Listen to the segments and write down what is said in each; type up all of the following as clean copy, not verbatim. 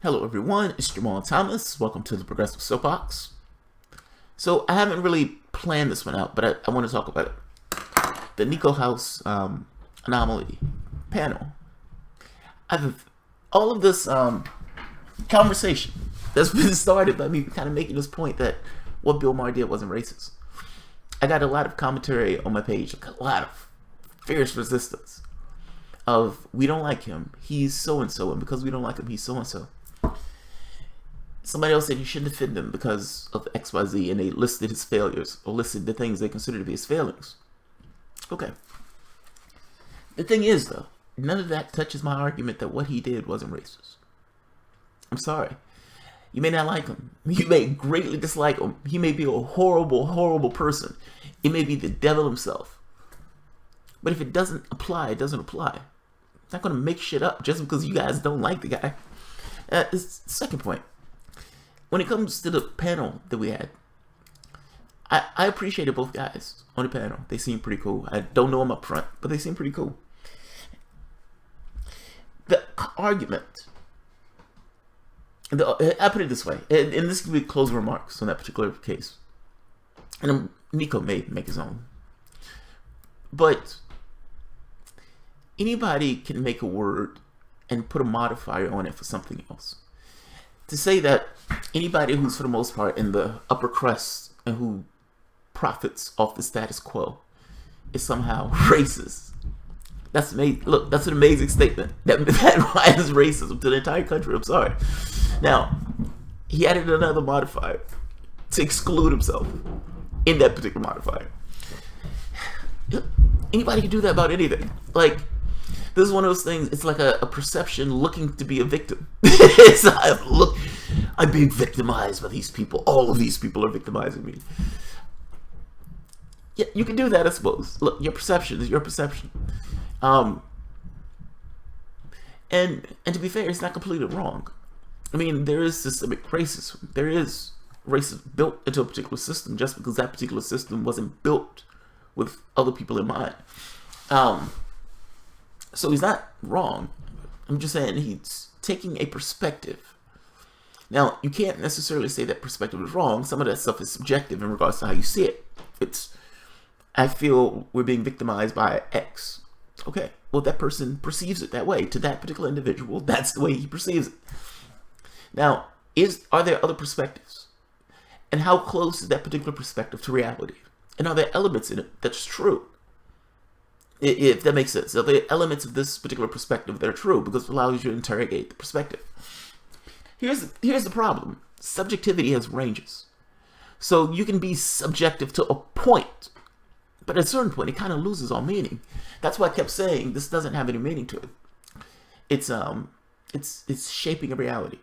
Hello everyone, it's Jamal Thomas. Welcome to the Progressive Soapbox. So I haven't really planned this one out, but I want to talk about it. The Nico House anomaly panel. All of this conversation that's been started by me kind of making this point that what Bill Maher did wasn't racist. I got a lot of commentary on my page, a lot of fierce resistance of we don't like him, he's so-and-so, and because we don't like him, he's so-and-so. Somebody else said you shouldn't defend him because of XYZ, and they listed his failures, or listed the things they consider to be his failings. Okay. The thing is, though, none of that touches my argument that what he did wasn't racist. I'm sorry. You may not like him. You may greatly dislike him. He may be a horrible, horrible person. It may be the devil himself. But if it doesn't apply, it doesn't apply. I'm not going to make shit up just because you guys don't like the guy. Second point. When it comes to the panel that we had, I appreciated both guys on the panel. They seem pretty cool. I don't know them up front, but they seem pretty cool. The argument, I put it this way, and this could be closing remarks on that particular case. And Nico may make his own. But anybody can make a word and put a modifier on it for something else. To say that anybody who's for the most part in the upper crust and who profits off the status quo is somehow racist. That's amazing. Look, that's an amazing statement. That is racism to the entire country. I'm sorry. Now, he added another modifier to exclude himself in that particular modifier. Anybody can do that about anything. Like, this is one of those things, it's like a perception looking to be a victim. It's like, look, I'm being victimized by these people. All of these people are victimizing me. Yeah, you can do that, I suppose. Look, your perception is your perception. And to be fair, it's not completely wrong. I mean, there is systemic racism. There is racism built into a particular system just because that particular system wasn't built with other people in mind. So he's not wrong. I'm just saying he's taking a perspective. Now, you can't necessarily say that perspective is wrong. Some of that stuff is subjective in regards to how you see it. I feel we're being victimized by X. Okay, well, that person perceives it that way. To that particular individual, that's the way he perceives it. Now, are there other perspectives? And how close is that particular perspective to reality? And are there elements in it that's true? If that makes sense. Are there elements of this particular perspective that are true? Because it allows you to interrogate the perspective. Here's the problem. Subjectivity has ranges. So you can be subjective to a point, but at a certain point, it kind of loses all meaning. That's why I kept saying this doesn't have any meaning to it. It's shaping a reality.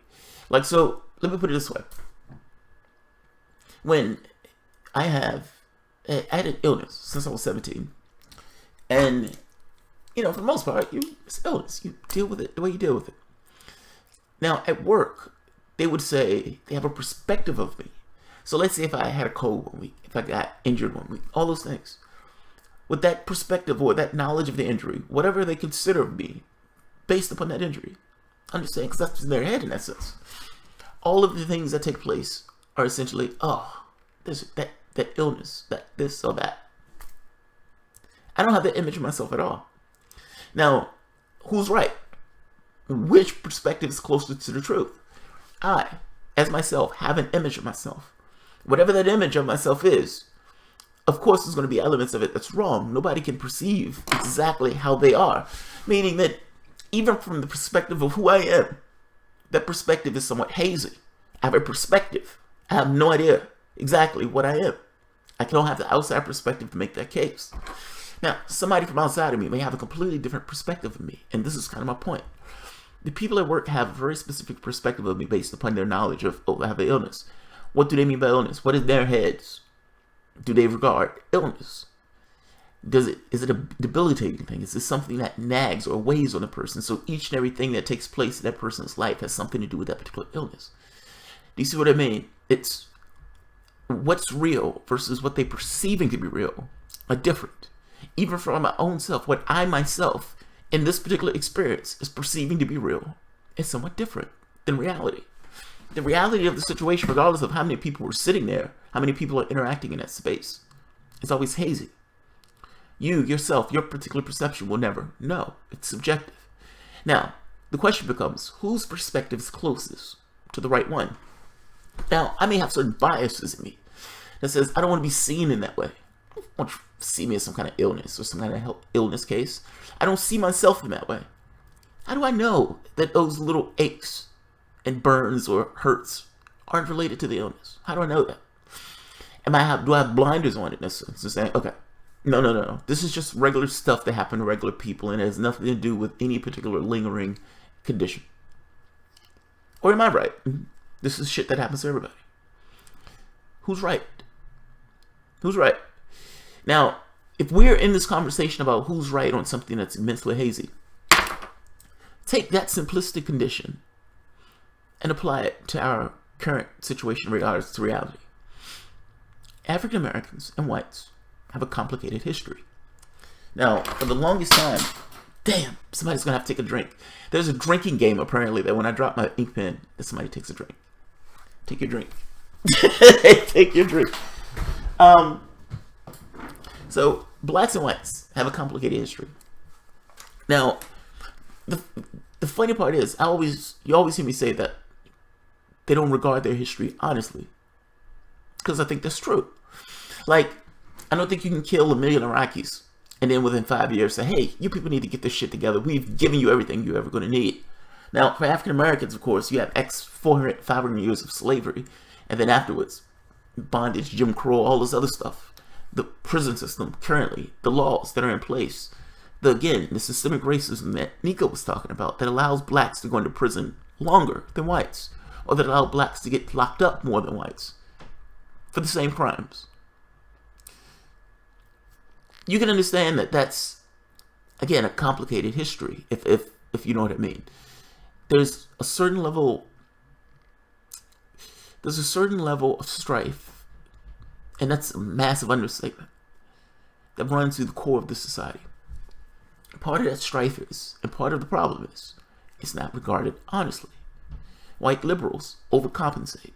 Like, so let me put it this way. When I had an illness since I was 17. And, you know, for the most part, it's illness. You deal with it the way you deal with it. Now, at work, they would say they have a perspective of me. So let's say if I had a cold 1 week, if I got injured 1 week, all those things. With that perspective or that knowledge of the injury, whatever they consider of me, based upon that injury, understand, because that's in their head in that sense. All of the things that take place are essentially, oh, there's that illness, that this or that. I don't have that image of myself at all. Now, who's right? Which perspective is closer to the truth? I, as myself, have an image of myself. Whatever that image of myself is, of course there's going to be elements of it that's wrong. Nobody can perceive exactly how they are. Meaning that even from the perspective of who I am, that perspective is somewhat hazy. I have a perspective. I have no idea exactly what I am. I don't have the outside perspective to make that case. Now, somebody from outside of me may have a completely different perspective of me, and this is kind of my point. The people at work have a very specific perspective of me based upon their knowledge of, oh, I have an illness. What do they mean by illness? What is their heads? Do they regard illness? Is it a debilitating thing? Is it something that nags or weighs on a person? So each and everything that takes place in that person's life has something to do with that particular illness. Do you see what I mean? It's what's real versus what they perceiving to be real are different. Even from my own self, what I myself in this particular experience is perceiving to be real is somewhat different than reality. The reality of the situation, regardless of how many people were sitting there, how many people are interacting in that space, is always hazy. You, yourself, your particular perception will never know. It's subjective. Now, the question becomes, whose perspective is closest to the right one? Now, I may have certain biases in me that says I don't want to be seen in that way. I don't want you to see me as some kind of illness or some kind of illness case. I don't see myself in that way. How do I know that those little aches and burns or hurts aren't related to the illness? How do I know that? Do I have blinders on it? That's saying, okay, no. This is just regular stuff that happens to regular people, and it has nothing to do with any particular lingering condition. Or am I right? This is shit that happens to everybody. Who's right? Who's right? Now, if we're in this conversation about who's right on something that's immensely hazy, take that simplistic condition and apply it to our current situation in regards to reality. African Americans and whites have a complicated history. Now, for the longest time, damn, somebody's gonna have to take a drink. There's a drinking game apparently that when I drop my ink pen, that somebody takes a drink. Take your drink. Take your drink. So blacks and whites have a complicated history. Now, the funny part is, you always hear me say that they don't regard their history honestly, because I think that's true. Like, I don't think you can kill 1 million Iraqis and then within 5 years say, hey, you people need to get this shit together. We've given you everything you're ever going to need. Now, for African Americans, of course, you have 500 years of slavery, and then afterwards, bondage, Jim Crow, all this other stuff. The prison system currently, the laws that are in place, the systemic racism that Nico was talking about that allows blacks to go into prison longer than whites, or that allow blacks to get locked up more than whites for the same crimes. You can understand that that's, again, a complicated history, if you know what I mean. There's a certain level of strife, and that's a massive understatement, that runs through the core of this society. Part of that strife is, and part of the problem is, it's not regarded honestly. White liberals overcompensate.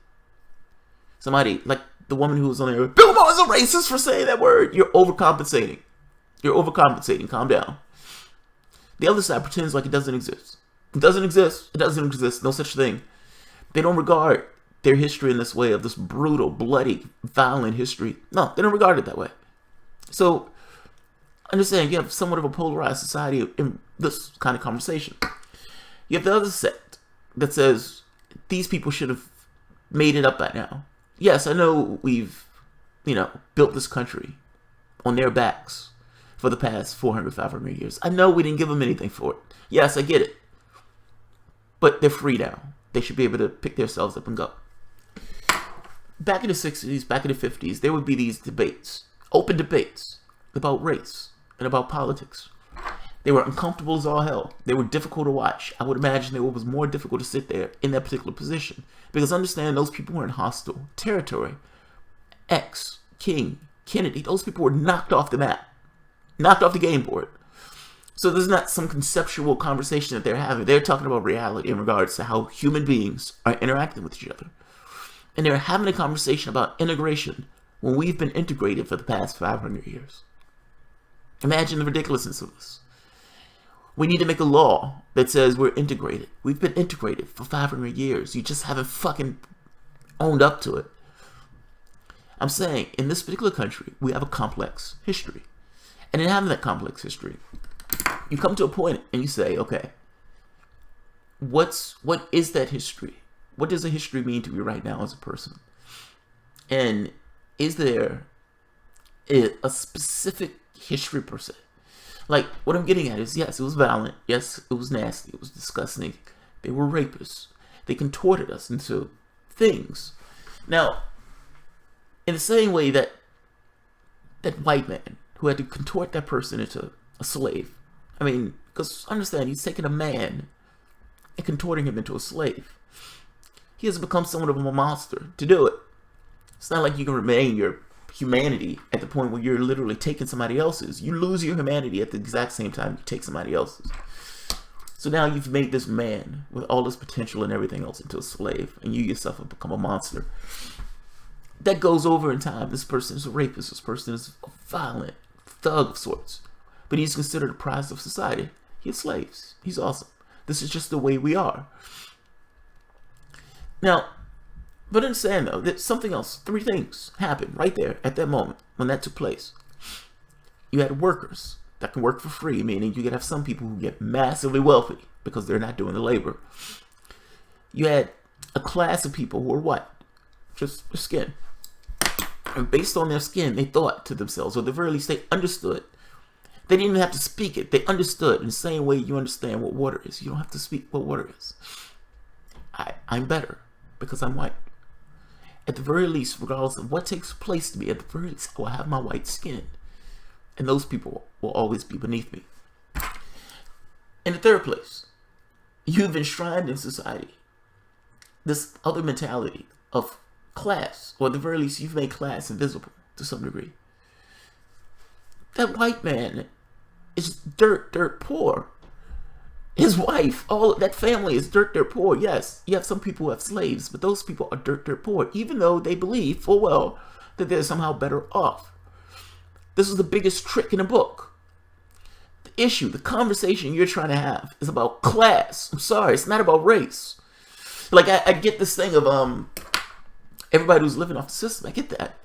Somebody, like the woman who was on there, Bill Maher's a racist for saying that word. You're overcompensating. You're overcompensating. Calm down. The other side pretends like it doesn't exist. It doesn't exist. It doesn't exist. No such thing. They don't regard their history in this way, of this brutal, bloody, violent history. No, they don't regard it that way. So, understand, you have somewhat of a polarized society in this kind of conversation. You have the other sect that says these people should have made it up by now. Yes, I know we've, built this country on their backs for the past 400, 500 years. I know we didn't give them anything for it. Yes, I get it. But they're free now. They should be able to pick themselves up and go. Back in the 60s, back in the 50s, there would be these debates, open debates, about race and about politics. They were uncomfortable as all hell. They were difficult to watch. I would imagine it was more difficult to sit there in that particular position. Because understand, those people were in hostile territory. X, King, Kennedy, those people were knocked off the map. Knocked off the game board. So there's not some conceptual conversation that they're having. They're talking about reality in regards to how human beings are interacting with each other. And they're having a conversation about integration when we've been integrated for the past 500 years. Imagine the ridiculousness of this. We need to make a law that says we're integrated. We've been integrated for 500 years. You just haven't fucking owned up to it. I'm saying, in this particular country, we have a complex history. And in having that complex history, you come to a point and you say, okay, what is that history? What does a history mean to me right now as a person? And is there a specific history per se? Like, what I'm getting at is, yes, it was violent. Yes, it was nasty. It was disgusting. They were rapists. They contorted us into things. Now, in the same way that that white man who had to contort that person into a slave, I mean, because understand, he's taking a man and contorting him into a slave. He has become somewhat of a monster to do it. It's not like you can remain your humanity at the point where you're literally taking somebody else's. You lose your humanity at the exact same time you take somebody else's. So now you've made this man with all this potential and everything else into a slave, and you yourself have become a monster. That goes over in time. This person is a rapist. This person is a violent thug of sorts. But he's considered a prize of society. He has slaves. He's awesome. This is just the way we are. Now, but understand though, that something else, 3 things happened right there at that moment when that took place. You had workers that can work for free, meaning you could have some people who get massively wealthy because they're not doing the labor. You had a class of people who are what? Just their skin. And based on their skin, they thought to themselves, or at the very least they understood. They didn't even have to speak it. They understood in the same way you understand what water is. You don't have to speak what water is. I'm better because I'm white. At the very least, regardless of what takes place to me, at the very least, I will have my white skin. And those people will always be beneath me. In the third place, you've enshrined in society this other mentality of class, or at the very least, you've made class invisible to some degree. That white man is dirt poor. His wife, all that family is dirt poor. Yes, you have some people who have slaves, but those people are dirt poor, even though they believe full well that they're somehow better off. This is the biggest trick in the book. The issue, the conversation you're trying to have is about class. I'm sorry, it's not about race. Like, I get this thing of everybody who's living off the system. I get that.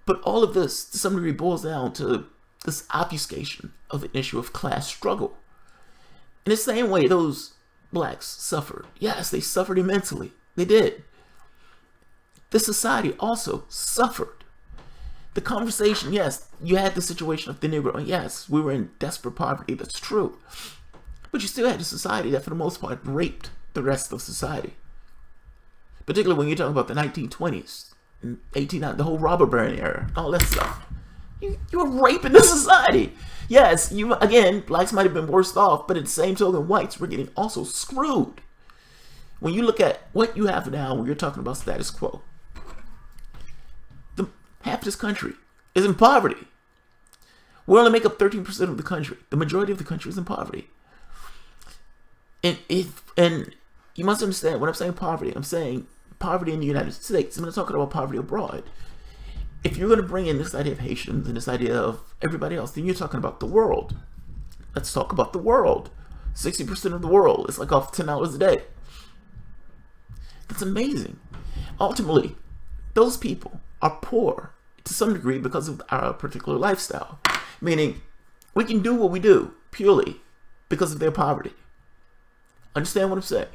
But all of this, to some degree, boils down to this obfuscation of an issue of class struggle. In the same way those blacks suffered. Yes, they suffered immensely. They did. This society also suffered. The conversation, yes, you had the situation of the Negro. And yes, we were in desperate poverty. That's true. But you still had a society that, for the most part, raped the rest of society. Particularly when you're talking about the 1920s, and the whole robber baron era, all that stuff. You were raping the society. Yes, again, blacks might have been worse off, but at the same token, whites were getting also screwed. When you look at what you have now, when you're talking about status quo, half this country is in poverty. We only make up 13% of the country. The majority of the country is in poverty. And you must understand, when I'm saying poverty, I'm saying poverty in the United States. I'm not talking about poverty abroad. If you're going to bring in this idea of Haitians and this idea of everybody else, then you're talking about the world. Let's talk about the world. 60% of the world is like off $10 a day. That's amazing. Ultimately, those people are poor to some degree because of our particular lifestyle. Meaning, we can do what we do purely because of their poverty. Understand what I'm saying?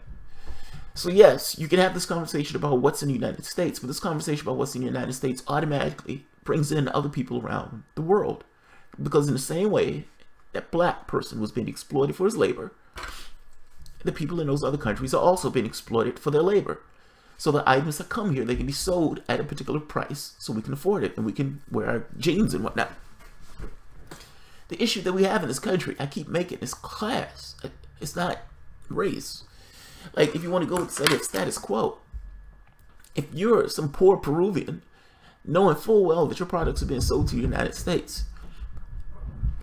So yes, you can have this conversation about what's in the United States, but this conversation about what's in the United States automatically brings in other people around the world. Because in the same way that black person was being exploited for his labor, the people in those other countries are also being exploited for their labor. So the items that come here, they can be sold at a particular price so we can afford it and we can wear our jeans and whatnot. The issue that we have in this country, I keep making, is class. It's not race. Like, if you want to go and say it's status quo, if you're some poor Peruvian, knowing full well that your products are being sold to the United States,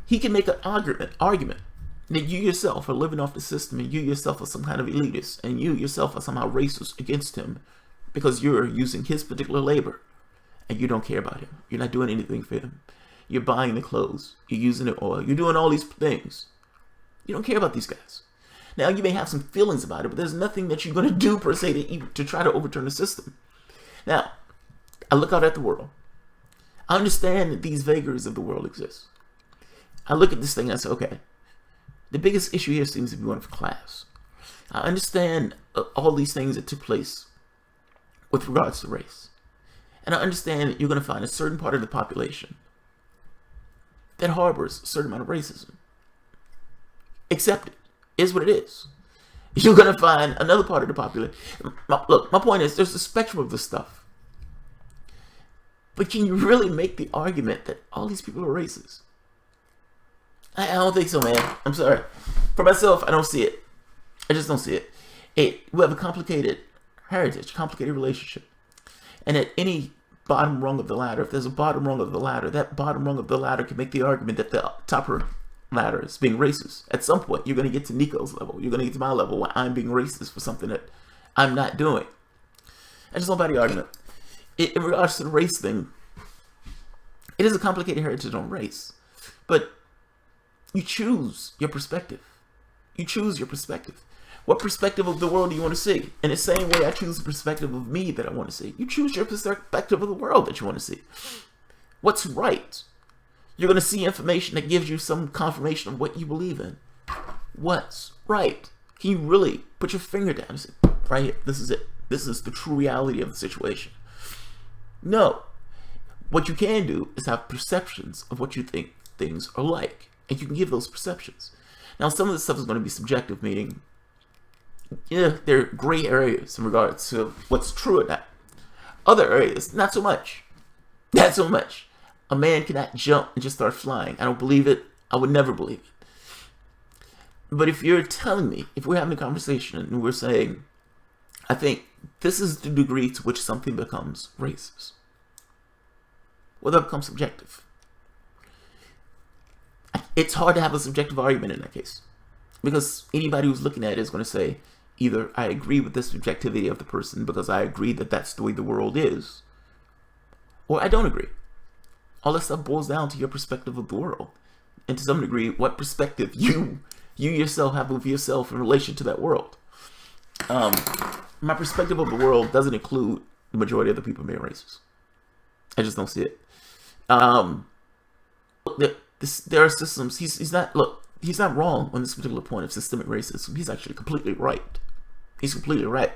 he can make an argument that you yourself are living off the system and you yourself are some kind of elitist and you yourself are somehow racist against him because you're using his particular labor and you don't care about him. You're not doing anything for him. You're buying the clothes. You're using the oil. You're doing all these things. You don't care about these guys. Now, you may have some feelings about it, but there's nothing that you're going to do per se to try to overturn the system. Now, I look out at the world. I understand that these vagaries of the world exist. I look at this thing and I say, okay, the biggest issue here seems to be one of class. I understand all these things that took place with regards to race. And I understand that you're going to find a certain part of the population that harbors a certain amount of racism. Accept it. Is what it is. You're going to find another part of the population. Look, my point is, there's a spectrum of this stuff. But can you really make the argument that all these people are racist? I don't think so, man. I'm sorry. For myself, I don't see it. I just don't see it. We have a complicated heritage, complicated relationship. And at any bottom rung of the ladder, if there's a bottom rung of the ladder, that bottom rung of the ladder can make the argument that the top ladder is being racist. At some point, you're going to get to Nico's level. You're going to get to my level where I'm being racist for something that I'm not doing. I just don't buy the argument. In regards to the race thing, it is a complicated heritage on race. But you choose your perspective. You choose your perspective. What perspective of the world do you want to see? In the same way I choose the perspective of me that I want to see. You choose your perspective of the world that you want to see. What's right? You're going to see information that gives you some confirmation of what you believe in. What's right? Can you really put your finger down and say, right here, this is it. This is the true reality of the situation. No. What you can do is have perceptions of what you think things are like. And you can give those perceptions. Now, some of this stuff is going to be subjective, meaning, yeah, there are gray areas in regards to what's true or not. Other areas, not so much. Not so much. A man cannot jump and just start flying. I don't believe it. I would never believe it. But if you're telling me, if we're having a conversation and we're saying, I think this is the degree to which something becomes racist. Well, that becomes subjective. It's hard to have a subjective argument in that case. Because anybody who's looking at it is going to say, either I agree with the subjectivity of the person because I agree that that's the way the world is, or I don't agree. All that stuff boils down to your perspective of the world. And to some degree, what perspective you yourself have of yourself in relation to that world. My perspective of the world doesn't include the majority of the people being racist. I just don't see it. There are systems. He's not wrong on this particular point of systemic racism. He's actually completely right. He's completely right.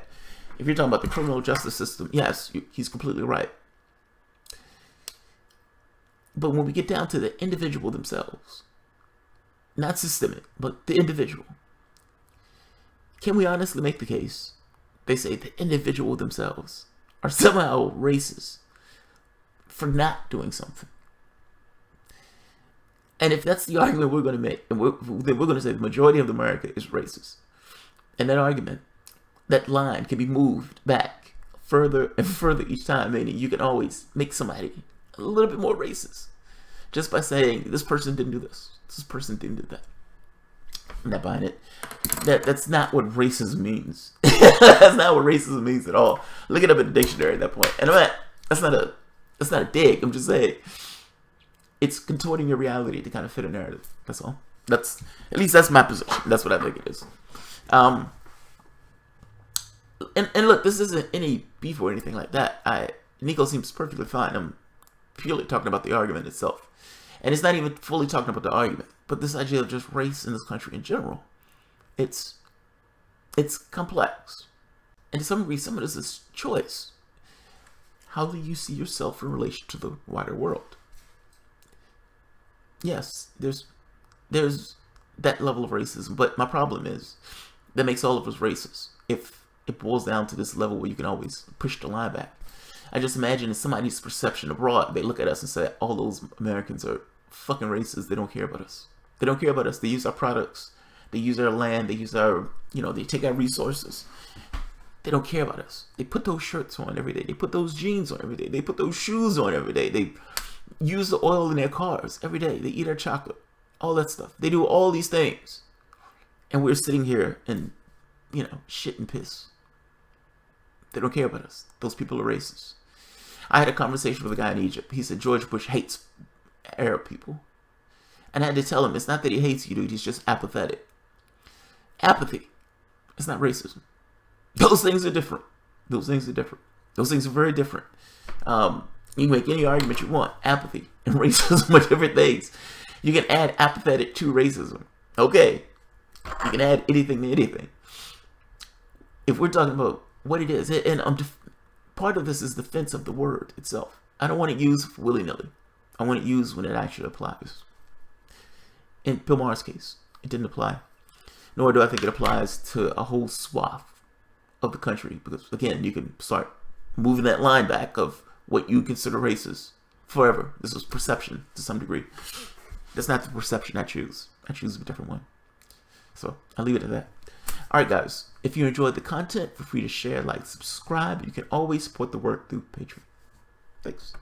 If you're talking about the criminal justice system, yes, he's completely right. But when we get down to the individual themselves, not systemic, but the individual, can we honestly make the case? They say the individual themselves are somehow racist for not doing something. And if that's the argument we're going to make, then we're going to say the majority of America is racist. And that argument, that line can be moved back further and further each time, meaning you can always make somebody a little bit more racist just by saying this person didn't do this person didn't do that. I'm not buying it. That's not what racism means. That's not what racism means at all. Look it up in the dictionary at that point. And that's not a dig. I'm just saying it's contorting your reality to kind of fit a narrative. That's all. At least that's my position. That's what I think it is. And look, this isn't any beef or anything like that. Nico seems perfectly fine. I'm purely talking about the argument itself. And it's not even fully talking about the argument, but this idea of just race in this country in general. It's complex. And to some degree, some of this is choice. How do you see yourself in relation to the wider world? Yes, there's that level of racism, but my problem is that makes all of us racist. If it boils down to this level where you can always push the line back. I just imagine in somebody's perception abroad, they look at us and say, all those Americans are fucking racist. They don't care about us. They don't care about us. They use our products. They use our land. They use our, they take our resources. They don't care about us. They put those shirts on every day. They put those jeans on every day. They put those shoes on every day. They use the oil in their cars every day. They eat our chocolate. All that stuff. They do all these things. And we're sitting here and, shit and piss. They don't care about us. Those people are racist. I had a conversation with a guy in Egypt. He said George Bush hates Arab people. And I had to tell him, it's not that he hates you, dude. He's just apathetic. Apathy. It's not racism. Those things are different. Those things are different. Those things are very different. You can make any argument you want. Apathy and racism are different things. You can add apathetic to racism. Okay. You can add anything to anything. If we're talking about what it is, and part of this is defense of the word itself. I don't want it used willy-nilly. I want it used when it actually applies. In Bill Maher's case, it didn't apply. Nor do I think it applies to a whole swath of the country. Because, again, you can start moving that line back of what you consider racist forever. This is perception to some degree. That's not the perception I choose. I choose a different one. So, I'll leave it at that. Alright guys, if you enjoyed the content, feel free to share, like, subscribe. You can always support the work through Patreon. Thanks.